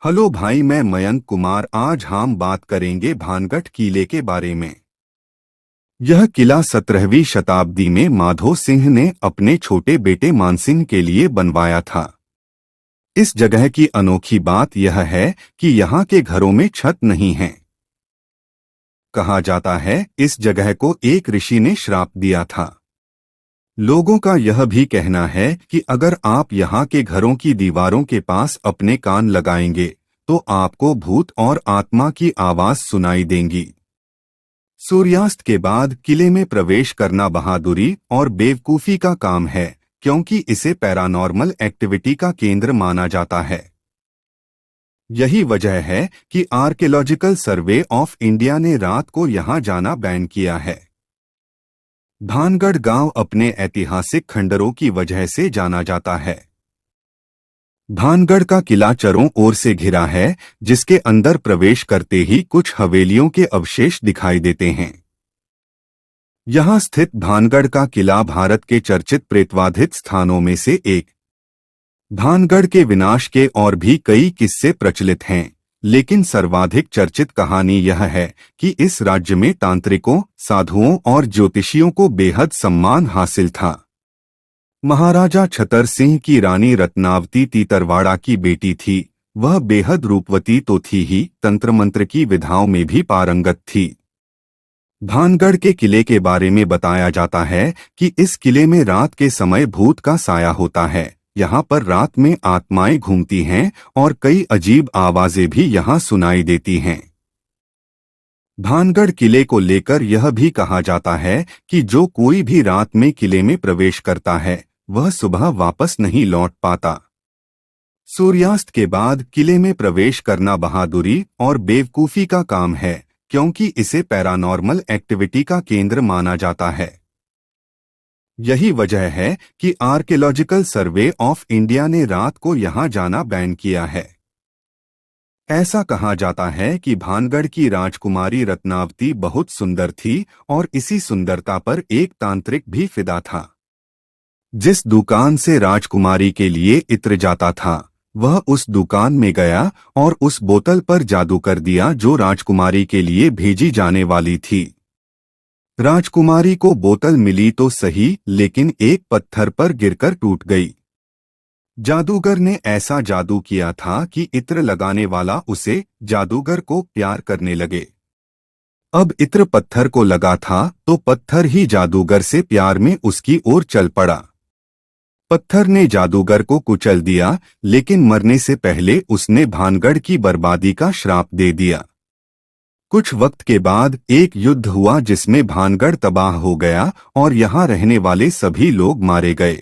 Hello भाई, मैं मयंक कुमार। आज हम बात करेंगे भानगढ़ किले के बारे में। यह किला 17वीं शताब्दी में माधो सिंह ने अपने छोटे बेटे मानसिंह के लिए बनवाया था। इस जगह की अनोखी बात यह है कि यहाँ के घरों में छत नहीं है। कहा जाता है इस जगह को एक ऋषि ने श्राप दिया था। लोगों का यह भी कहना है कि अगर आप यहाँ के घरों की दीवारों के पास अपने कान लगाएंगे तो आपको भूत और आत्मा की आवाज सुनाई देंगी। सूर्यास्त के बाद किले में प्रवेश करना बहादुरी और बेवकूफी का काम है, क्योंकि इसे पैरानॉर्मल एक्टिविटी का केंद्र माना जाता है। यही वजह है कि आर्कियोलॉजिकल सर्वे ऑफ इंडिया ने रात को यहां जाना बैन किया है। भानगढ़ गांव अपने ऐतिहासिक खंडरों की वजह से जाना जाता है। भानगढ़ का किला चारों ओर से घिरा है, जिसके अंदर प्रवेश करते ही कुछ हवेलियों के अवशेष दिखाई देते हैं। यहां स्थित भानगढ़ का किला भारत के चर्चित प्रेतवाधित स्थानों में से एक। भानगढ़ के विनाश के और भी कई किस्से प्रचलित हैं, लेकिन सर्वाधिक चर्चित कहानी यह है कि इस राज्य में तांत्रिकों, साधुओं और ज्योतिषियों को बेहद सम्मान हासिल था। महाराजा छतर सिंह की रानी रत्नावती तीतरवाड़ा की बेटी थी। वह बेहद रूपवती तो थी ही, तंत्र मंत्र की विधाओं में भी पारंगत थी। भानगढ़ के किले के बारे में बताया जाता है कि इस किले में रात के समय भूत का साया होता है। यहाँ पर रात में आत्माएं घूमती हैं और कई अजीब आवाजें भी यहाँ सुनाई देती हैं। भानगढ़ किले को लेकर यह भी कहा जाता है कि जो कोई भी रात में किले में प्रवेश करता है वह सुबह वापस नहीं लौट पाता। सूर्यास्त के बाद किले में प्रवेश करना बहादुरी और बेवकूफी का काम है, क्योंकि इसे पैरानॉर्मल एक्टिविटी का केंद्र माना जाता है। यही वजह है कि आर्कियोलॉजिकल सर्वे ऑफ इंडिया ने रात को यहां जाना बैन किया है। ऐसा कहा जाता है कि भानगढ़ की राजकुमारी रत्नावती बहुत सुंदर थी और इसी सुंदरता पर एक तांत्रिक भी फिदा था। जिस दुकान से राजकुमारी के लिए इत्र जाता था, वह उस दुकान में गया और उस बोतल पर जादू कर दिया जो राजकुमारी के लिए भेजी जाने वाली थी। राजकुमारी को बोतल मिली तो सही, लेकिन एक पत्थर पर गिरकर टूट गई। जादूगर ने ऐसा जादू किया था कि इत्र लगाने वाला उसे, जादूगर को, प्यार करने लगे। अब इत्र पत्थर को लगा था तो पत्थर ही जादूगर से प्यार में उसकी ओर चल पड़ा। पत्थर ने जादूगर को कुचल दिया, लेकिन मरने से पहले उसने भानगढ़ की बर्बादी का श्राप दे दिया। कुछ वक्त के बाद एक युद्ध हुआ जिसमें भानगढ़ तबाह हो गया और यहाँ रहने वाले सभी लोग मारे गए।